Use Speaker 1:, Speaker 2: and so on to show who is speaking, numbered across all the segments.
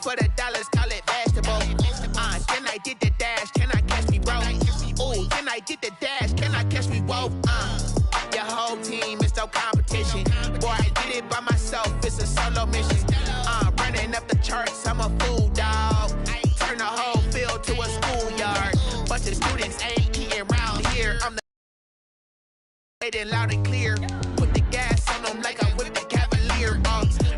Speaker 1: For the dollars, call it basketball. Then I did the dash, can I catch me, bro? Ooh, then I did the dash, can I catch me, whoa? Your whole team is no competition. Boy, I did it by myself, it's a solo mission. Running up the charts, I'm a fool, dog. Turn the whole field to a schoolyard. Bunch of students ain't eating round here. I'm the waiting loud and clear. Put the gas on them like I'm with the Cavalier.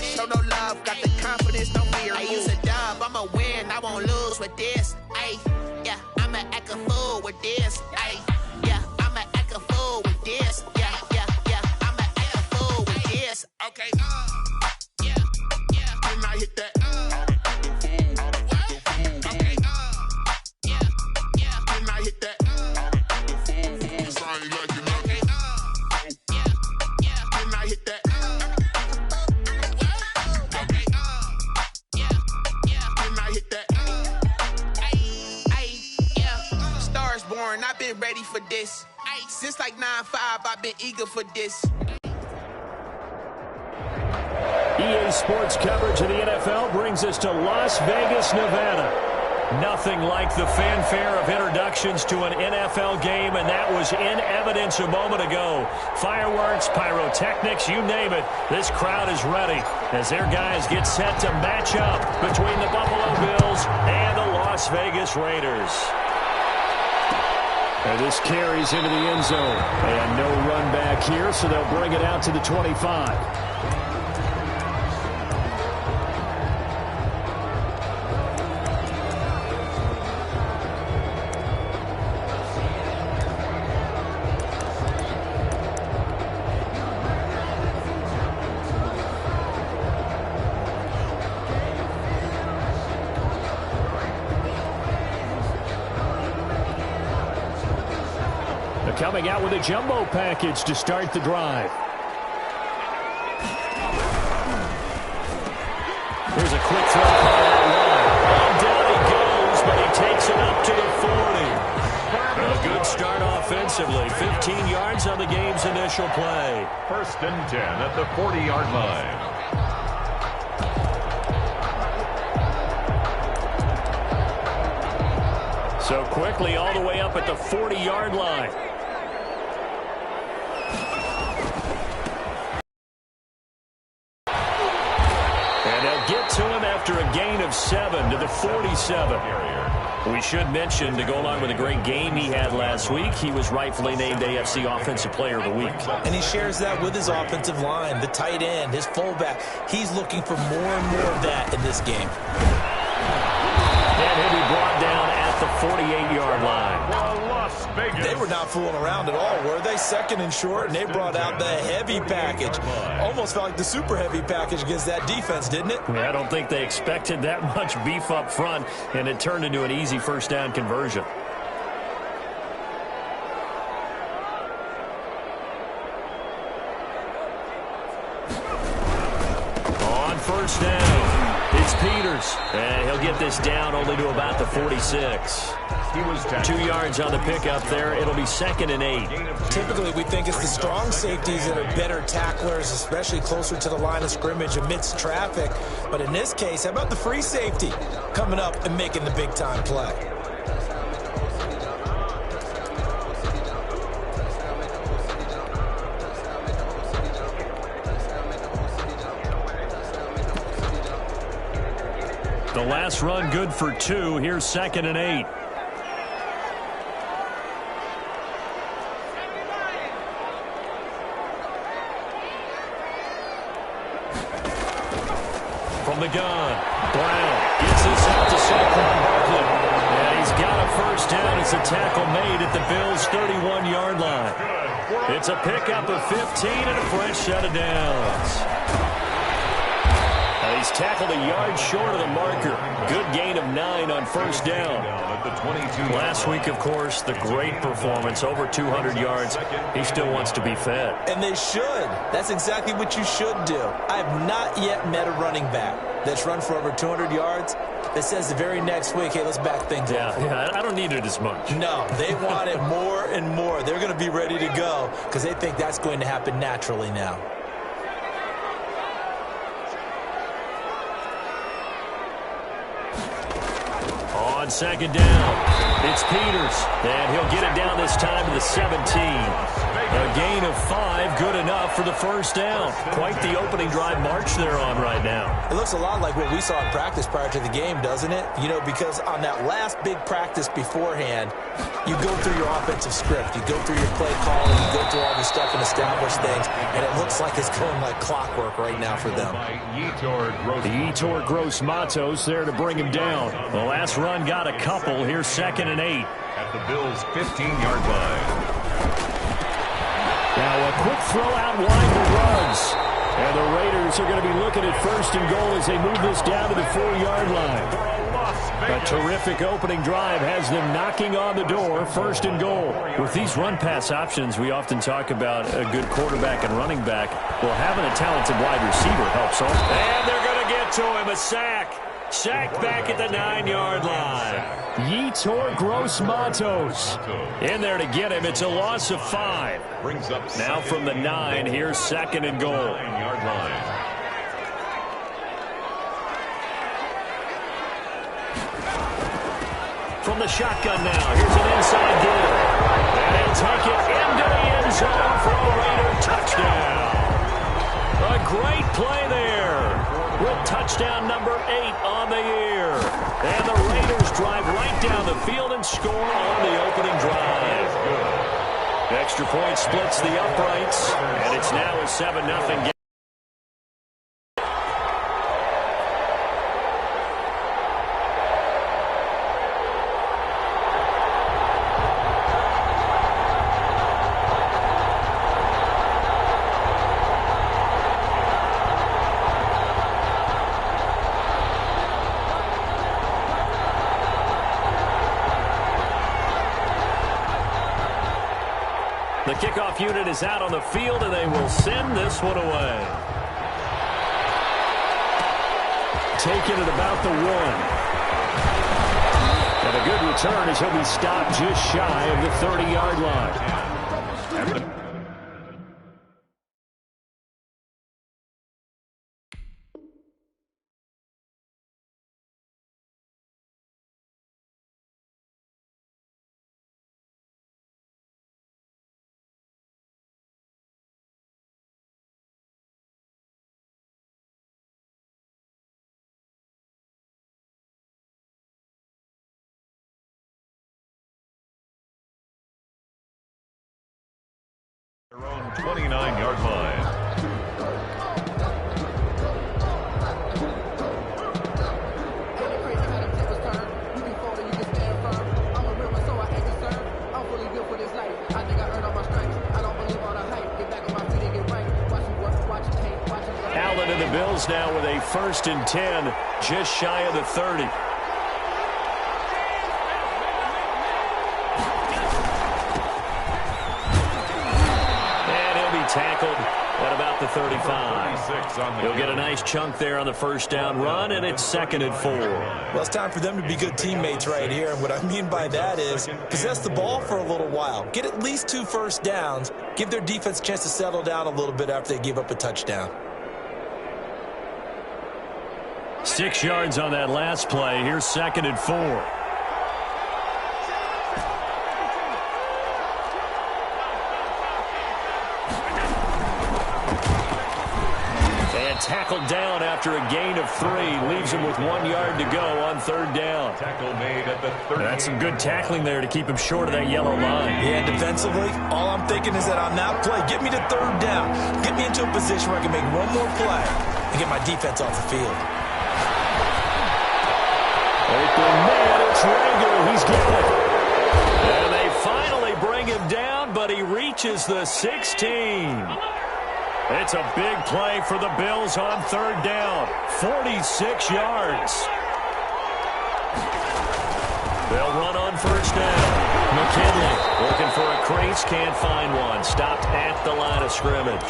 Speaker 1: Show no love, got the confidence, no fear. I use a dub, I'ma win, I won't lose with this. Ay, yeah, I'ma act a fool with this. Ay, yeah, I'ma act a fool with this. Yeah, yeah, yeah, I'ma act a fool with this. Okay, yeah, yeah, when I hit that. Okay, yeah, yeah, when I hit that. I've been ready for this. Since like 9-5, I've been eager for this.
Speaker 2: EA Sports coverage of the NFL brings us to Las Vegas, Nevada. Nothing like the fanfare of introductions to an NFL game, and that was in evidence a moment ago. Fireworks, pyrotechnics, you name it. This crowd is ready as their guys get set to match up between the Buffalo Bills and the Las Vegas Raiders. And this carries into the end zone. And no run back here, so they'll bring it out to the 25. Coming out with a jumbo package to start the drive. Here's a quick throw. And down he goes, but he takes it up to the 40. A good start offensively. 15 yards on the game's initial play.
Speaker 3: 1st and 10 at the 40-yard line.
Speaker 2: So quickly all the way up at the 40-yard line. To him after a gain of 7 to the 47. We should mention, to go along with a great game he had last week, he was rightfully named AFC Offensive Player of the Week.
Speaker 4: And he shares that with his offensive line, the tight end, his fullback. He's looking for more and more of that in this game.
Speaker 2: And he'll be brought down at the 48-yard line.
Speaker 4: They were not fooling around at all, were they? 2nd and short, and they brought out the heavy package. Almost felt like the super heavy package against that defense, didn't it?
Speaker 2: Yeah, I don't think they expected that much beef up front, and it turned into an easy first down conversion. On first down, it's Peters. And he'll get this down only to about the 46. He was 2 yards on the pickup there. It'll be 2nd and 8.
Speaker 4: Typically, we think it's the strong safeties that are better tacklers, especially closer to the line of scrimmage amidst traffic. But in this case, how about the free safety coming up and making the big-time play?
Speaker 2: The last run good for 2. Here's 2nd and 8. From the gun, Brown gets this out to Saquon Barkley. And he's got a first down. It's a tackle made at the Bills' 31-yard line. It's a pickup of 15 and a fresh set of downs. He's tackled a yard short of the marker. Good gain of 9 on first down. Last week, of course, the great performance, over 200 yards. He still wants to be fed.
Speaker 4: And they should. That's exactly what you should do. I have not yet met a running back that's run for over 200 yards that says the very next week, hey, let's back things up.
Speaker 2: Yeah, I don't need it as much.
Speaker 4: No, they want it more and more. They're going to be ready to go because they think that's going to happen naturally now.
Speaker 2: On second down, it's Peters, and he'll get it down this time to the 17. A gain of 5, good enough for the first down. Quite the opening drive march they're on right now.
Speaker 4: It looks a lot like what we saw in practice prior to the game, doesn't it? You know, because on that last big practice beforehand, you go through your offensive script. You go through your play calling. You go through all the stuff and establish things. And it looks like it's going like clockwork right now for them.
Speaker 2: The Yetur Gross-Matos there to bring him down. The last run got a couple. Here's 2nd and 8.
Speaker 3: At the Bills' 15-yard line.
Speaker 2: Now a quick throw out wide to Ruggs. And the Raiders are going to be looking at 1st and goal as they move this down to the 4-yard line. A terrific opening drive has them knocking on the door, 1st and goal. With these run-pass options, we often talk about a good quarterback and running back. Well, having a talented wide receiver helps also. And they're going to get to him, a sack. Sacked back at the 9-yard line. Yetur Gross-Matos in there to get him. It's a loss of 5. Now from the 9, here's 2nd and goal.
Speaker 3: 9-yard line.
Speaker 2: From the shotgun now, here's an inside deal. And he'll take it into the end zone for a Raider touchdown. A great play there. With touchdown number 8 on the year. And the Raiders drive right down the field and score on the opening drive. Extra point splits the uprights, and it's now a 7-0 game. The kickoff unit is out on the field, and they will send this one away. Taking it about the 1. And a good return as he'll be stopped just shy of the 30-yard line.
Speaker 3: Their own 29-yard line.
Speaker 2: Allen and the Bills now with a 1st and 10, just shy of the 30. Tackled at about the 35. He'll get a nice chunk there on the 1st down run, and it's 2nd and 4.
Speaker 4: Well, it's time for them to be good teammates right here. And what I mean by that is possess the ball for a little while. Get at least 2 first downs. Give their defense a chance to settle down a little bit after they give up a touchdown.
Speaker 2: 6 yards on that last play. Here's 2nd and 4. Tackled down after a gain of 3. Leaves him with 1 yard to go on 3rd down.
Speaker 3: Tackle made at the 30.
Speaker 2: That's some good tackling there to keep him short of that yellow line.
Speaker 4: Yeah, defensively, all I'm thinking is that on that play, get me to 3rd down. Get me into a position where I can make one more play and get my defense off the field.
Speaker 2: Open man, it's Rager. He's got it. And they finally bring him down, but he reaches the 16. It's a big play for the Bills on 3rd down. 46 yards. They'll run on 1st down. McKinley looking for a crease, can't find one. Stopped at the line of scrimmage.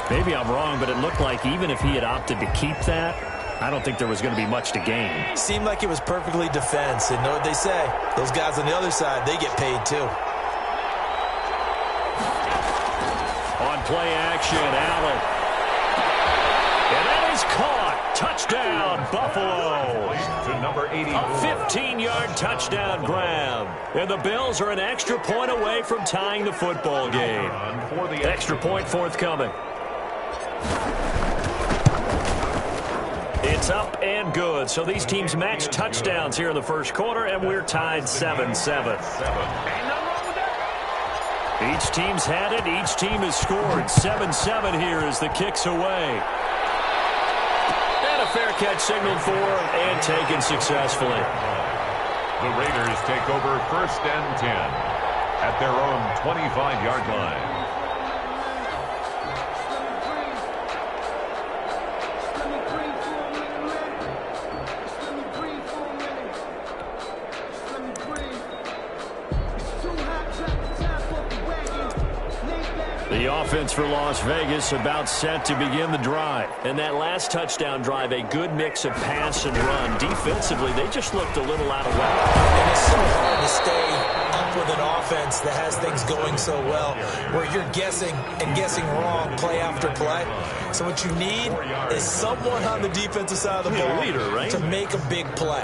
Speaker 2: Maybe I'm wrong, but it looked like even if he had opted to keep that, I don't think there was going to be much to gain.
Speaker 4: Seemed like it was perfectly defense. And know what they say? Those guys on the other side, they get paid too.
Speaker 2: On play action, Allen. And that is caught. Touchdown, Buffalo.
Speaker 3: number 80.
Speaker 2: A 15-yard touchdown grab. And the Bills are an extra point away from tying the football game. Extra point forthcoming. It's up and good. So these teams match touchdowns here in the first quarter, and we're tied 7-7. Each team's had it. Each team has scored. 7-7 here as the kick's away. And a fair catch signaled for and taken successfully.
Speaker 3: The Raiders take over 1st and 10 at their own 25-yard line.
Speaker 2: The offense for Las Vegas about set to begin the drive. And that last touchdown drive, a good mix of pass and run. Defensively, they just looked a little out of whack.
Speaker 4: And it's so hard to stay up with an offense that has things going so well, where you're guessing and guessing wrong play after play. So what you need is someone on the defensive side of the ball to make a big play.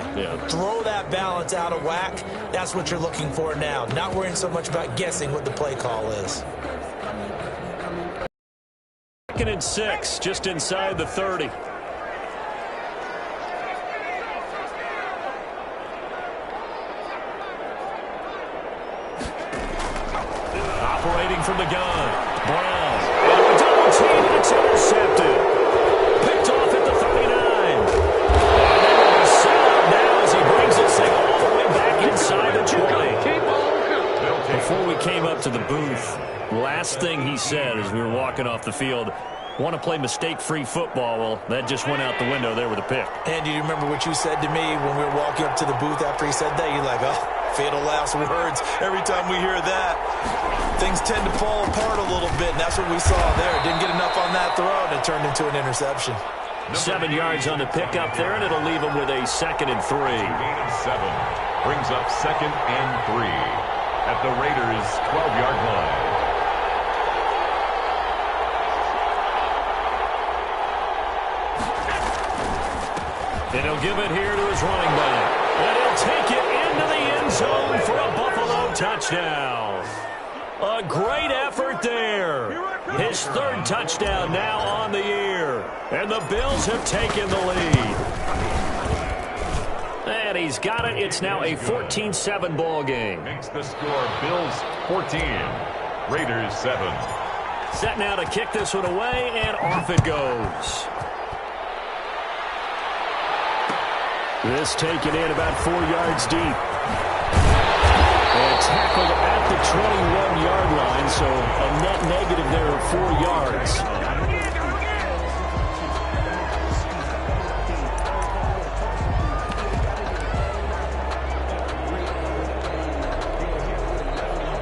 Speaker 4: Throw that balance out of whack. That's what you're looking for now. Not worrying so much about guessing what the play call is.
Speaker 2: 2nd and 6, just inside the 30. Operating from the gun, Brown. Double team, and it's intercepted. Picked off at the 39. And they will be set up now as he brings this thing all the way back inside the 20. Before we came up to the booth, last thing he said as we were walking off the field, want to play mistake-free football. Well, that just went out the window there with a pick.
Speaker 4: And do you remember what you said to me when we were walking up to the booth after he said that? You're like, oh, fatal last words. Every time we hear that, things tend to fall apart a little bit, and that's what we saw there. Didn't get enough on that throw, and it turned into an interception.
Speaker 2: 7 yards on the pickup there, and it'll leave him with a 2nd and 3.
Speaker 3: Gain of 7 brings up 2nd and 3 at the Raiders' 12-yard line.
Speaker 2: And he'll give it here to his running back. And he'll take it into the end zone for a Buffalo touchdown. A great effort there. His 3rd touchdown now on the year. And the Bills have taken the lead. And he's got it. It's now a 14-7 ball game.
Speaker 3: Makes the score Bills 14, Raiders 7.
Speaker 2: Set now to kick this one away, and off it goes. This taken in about 4 yards deep. And tackled at the 21-yard line, so a net negative there of 4 yards.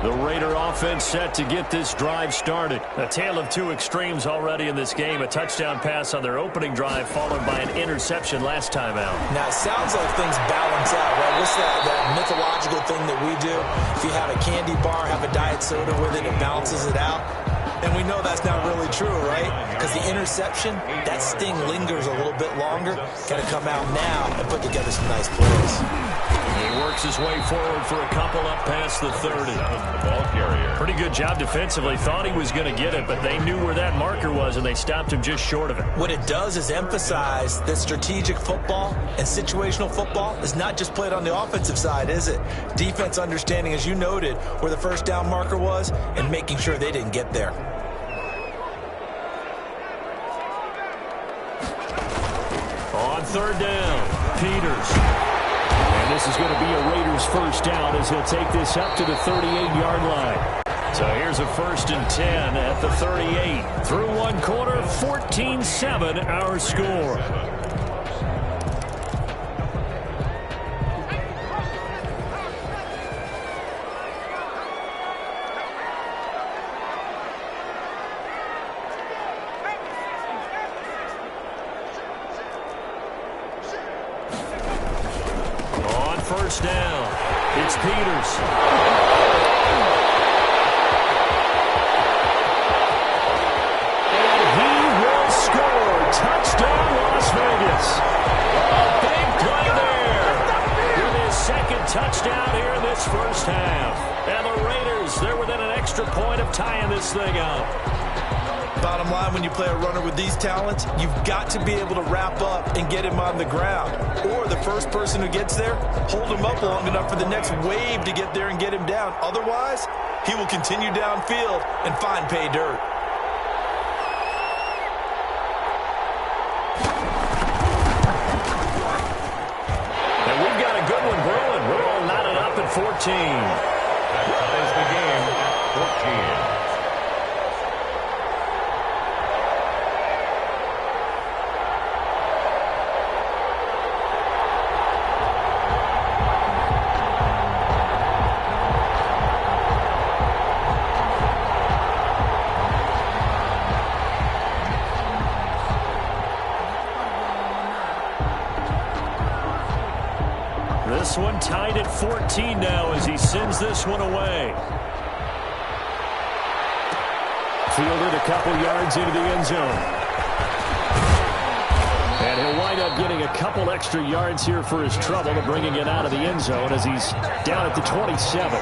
Speaker 2: The Raider offense set to get this drive started. A tale of two extremes already in this game. A touchdown pass on their opening drive followed by an interception last time out.
Speaker 4: Now, it sounds like things balance out, right? What's that mythological thing that we do? If you have a candy bar, have a diet soda with it, it balances it out. And we know that's not really true, right? Because the interception, that sting lingers a little bit longer. Got to come out now and put together some nice plays.
Speaker 2: He works his way forward for a couple up past the 30. Pretty good job defensively. Thought he was going to get it, but they knew where that marker was, and they stopped him just short of it.
Speaker 4: What it does is emphasize that strategic football and situational football is not just played on the offensive side, is it? Defense understanding, as you noted, where the first down marker was and making sure they didn't get there.
Speaker 2: On third down, Peters. And this is going to be a Raiders first down as he'll take this up to the 38-yard line. So here's a 1st and 10 at the 38. Through one quarter, 14-7 our score. First down. It's Peters. And he will score. Touchdown, Las Vegas. A big play there. touchdown here in this first half. And the Raiders, they're within an extra point of tying this thing up.
Speaker 4: Bottom line, when you play a runner with these talents, you've got to be able to wrap up and get him on the ground. Or the first person who gets there, hold him up long enough for the next wave to get there and get him down. Otherwise, he will continue downfield and find pay dirt.
Speaker 2: And we've got a good one brewing. We're all knotted up at 14.
Speaker 3: That ties the game at 14.
Speaker 2: This one tied at 14 now as he sends this one away. Fielded a couple yards into the end zone. And he'll wind up getting a couple extra yards here for his trouble to bringing it out of the end zone as he's down at the 27.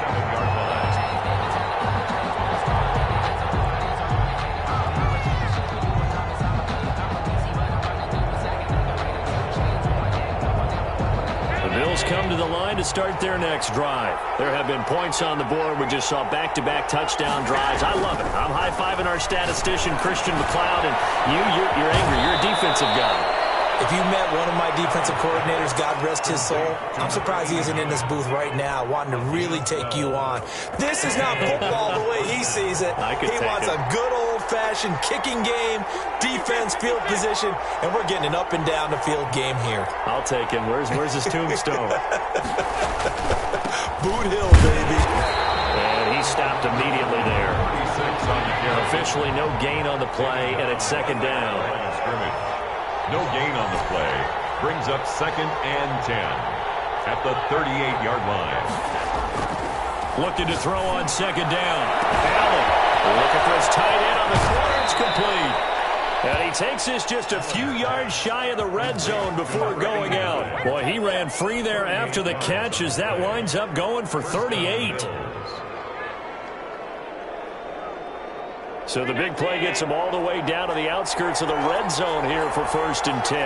Speaker 2: Come to the line to start their next drive. There have been points on the board. We just saw back-to-back touchdown drives. I love it. I'm high-fiving our statistician, Christian McLeod, and you're angry. You're a defensive guy.
Speaker 4: If you met one of my defensive coordinators, God rest his soul, I'm surprised he isn't in this booth right now wanting to really take you on. This is not football the way he sees it. He wants a good old-fashioned kicking game, defense, field position, and we're getting an up and down the field game here.
Speaker 2: I'll take him. Where's his tombstone?
Speaker 4: Boot Hill, baby.
Speaker 2: And he stopped immediately there. Officially no gain on the play, and it's second down.
Speaker 3: No gain on the play. Brings up 2nd and 10 at the 38-yard line.
Speaker 2: Looking to throw on second down. Allen looking for his tight end on the corner. It's complete. And he takes this just a few yards shy of the red zone before going out. Boy, he ran free there after the catch as that winds up going for 38. So the big play gets him all the way down to the outskirts of the red zone here for 1st and 10.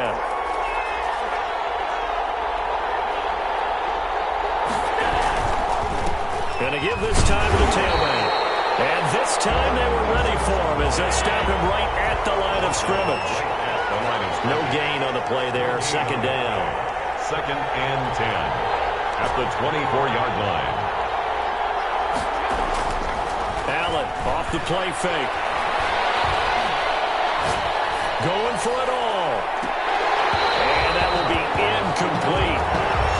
Speaker 2: Going to give this time to the tailback. And this time they were ready for him as they stop him right at the line of scrimmage. No gain on the play there. Second down.
Speaker 3: 2nd and 10 at the 24-yard line.
Speaker 2: Allen off the play fake. Going for it all. And that will be incomplete.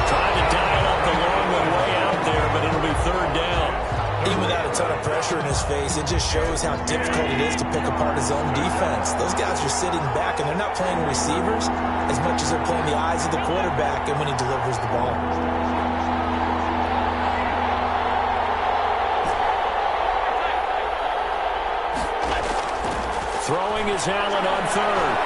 Speaker 2: Trying to dial up the long one way out there, but it'll be third down.
Speaker 4: Even without a ton of pressure in his face, it just shows how difficult it is to pick apart his own defense. Those guys are sitting back, and they're not playing receivers as much as they're playing the eyes of the quarterback and when he delivers the ball.
Speaker 2: Throwing is Allen on third.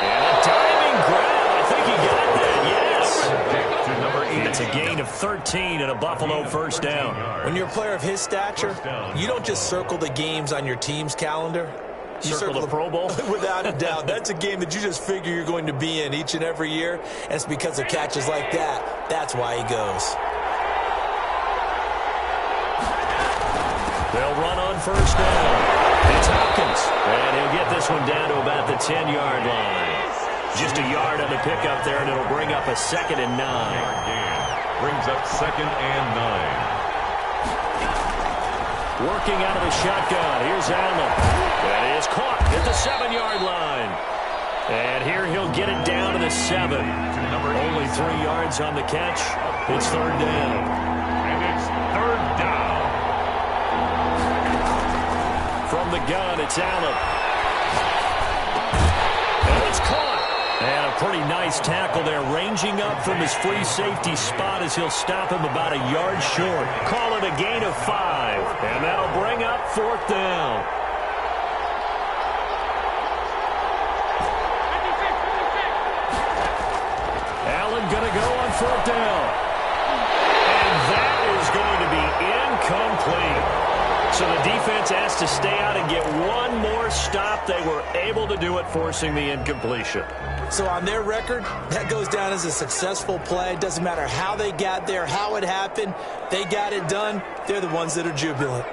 Speaker 2: And a diving grab. I think he got that, yes.
Speaker 3: To number 8.
Speaker 2: It's a gain of 13 and a Buffalo first down.
Speaker 4: When you're a player of his stature, you don't just circle the games on your team's calendar. You
Speaker 2: circle the Pro Bowl?
Speaker 4: Without a doubt. That's a game that you just figure you're going to be in each and every year. And it's because of catches like that. That's why he goes.
Speaker 2: They'll run on first down. It's Hopkins. And he'll get this one down to about the 10-yard line. Just a yard on the pickup there, and it'll bring up a 2nd and 9.
Speaker 3: Brings up 2nd and 9.
Speaker 2: Working out of the shotgun. Here's Allen. That is caught at the 7-yard line. And here he'll get it down to the 7. Only 3 yards on the catch. It's third down.
Speaker 3: And it's third down.
Speaker 2: From the gun, it's Allen. And it's caught. And a pretty nice tackle there, ranging up from his free safety spot as he'll stop him about a yard short. Call it a gain of 5. And that'll bring up fourth down. Allen going to go on 4th down. And that is going to be incomplete. So the defense has to stay out and get one more stop. They were able to do it, forcing the incompletion.
Speaker 4: So on their record, that goes down as a successful play. It doesn't matter how they got there, how it happened. They got it done. They're the ones that are jubilant.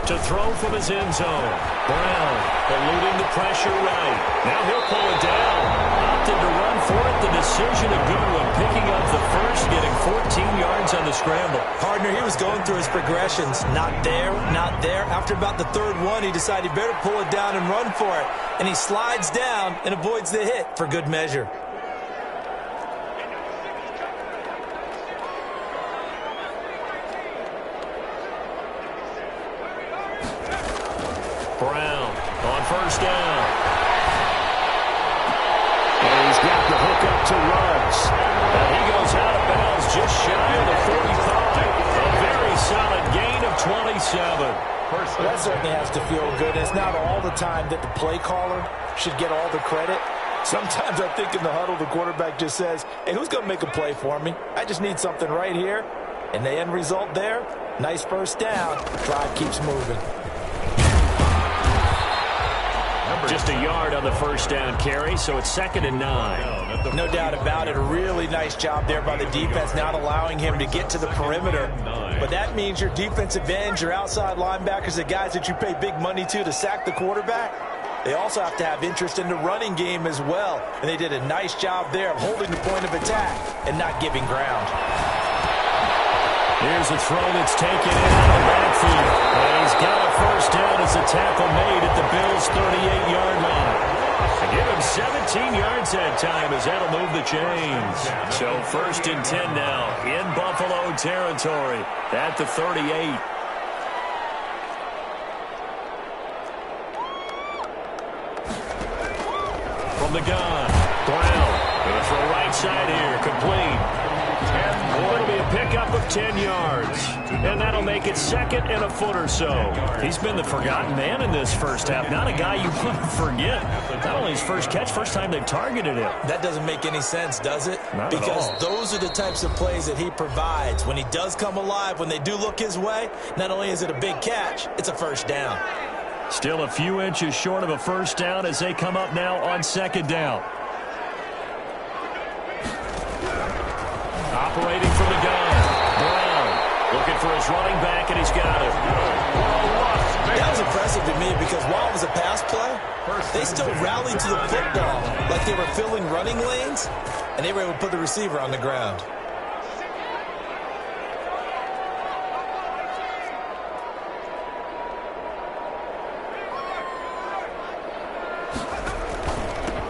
Speaker 2: To throw from his end zone. Brown eluding the pressure right. Now he'll pull it down. Opted to run for it. The decision a good one. Picking up the first, getting 14 yards on the scramble.
Speaker 4: Partner, he was going through his progressions. Not there, not there. After about the third one, he decided he better pull it down and run for it. And he slides down and avoids the hit for good measure.
Speaker 2: Brown on 1st down. And he's got the hook up to Ruggs. And he goes out of bounds just shy of the 45. A very solid gain of 27.
Speaker 4: Well, that certainly has to feel good. It's not all the time that the play caller should get all the credit. Sometimes I think in the huddle, the quarterback just says, hey, who's going to make a play for me? I just need something right here. And the end result there, nice 1st down. Drive keeps moving.
Speaker 2: Just a yard on the 1st down carry, so it's 2nd and 9.
Speaker 4: No doubt about it. A really nice job there by the defense, not allowing him to get to the perimeter. But that means your defensive ends, your outside linebackers, the guys that you pay big money to sack the quarterback, they also have to have interest in the running game as well. And they did a nice job there of holding the point of attack and not giving ground.
Speaker 2: Here's a throw that's taken in out of the backfield. And he's got a 1st down as a tackle made at the Bills' 38-yard line. And give him 17 yards that time as that'll move the chains. So 1st and 10 now in Buffalo territory at the 38. From the gun, Brown. Gonna throw right side here, complete. It'll be a pickup of 10 yards. And that'll make it 2nd and a foot or so. He's been the forgotten man in this 1st half. Not a guy you want to forget. Not only his first catch, first time they've targeted him.
Speaker 4: That doesn't make any sense, does it?
Speaker 2: Not
Speaker 4: because
Speaker 2: at all.
Speaker 4: Those are the types of plays that he provides. When he does come alive, when they do look his way, not only is it a big catch, it's a 1st down.
Speaker 2: Still a few inches short of a 1st down as they come up now on 2nd down. Operating from the gun. Brown looking for his running back, and he's got it.
Speaker 4: That was impressive to me because while it was a pass play, they still rallied to the football like they were filling running lanes, and they were able to put the receiver on the ground.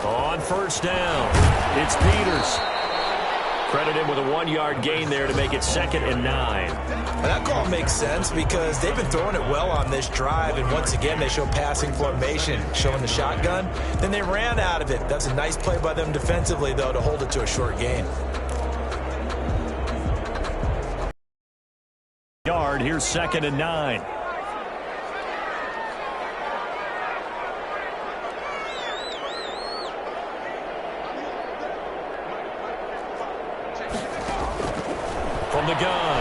Speaker 2: On 1st down, it's Peters. Credit him with a 1-yard gain there to make it 2nd and 9.
Speaker 4: And that call makes sense because they've been throwing it well on this drive, and once again they show passing formation, showing the shotgun. Then they ran out of it. That's a nice play by them defensively, though, to hold it to a short gain.
Speaker 2: Yard, here's 2nd and 9. From the gun,